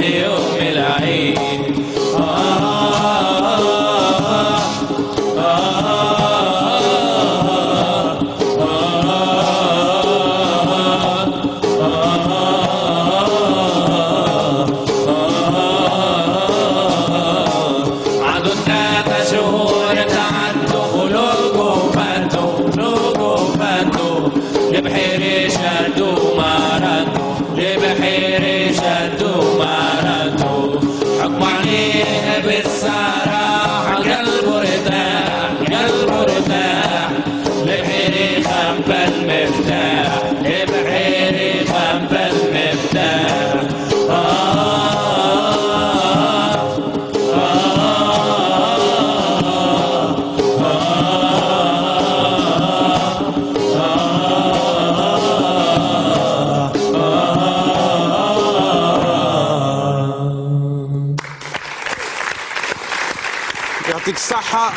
يوم العيد. عدوا 3 شهور تعدوا خلوقوا فاتوا لبحير شدوا ما ردوا لبحير شدوا ما ردوا حكموا عليه بالصراحة قلبه ارتاح لبحير خبى المفتاح لبحير خبى المفتاح. يعطيك الصحة.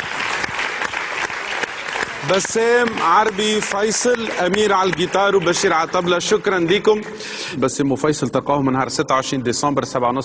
بسام عربي فيصل، أمير على الجيتار وبشير على الطبلة. شكرا لكم. بسام وفيصل تلقاهم نهار 26 ديسمبر 7:30.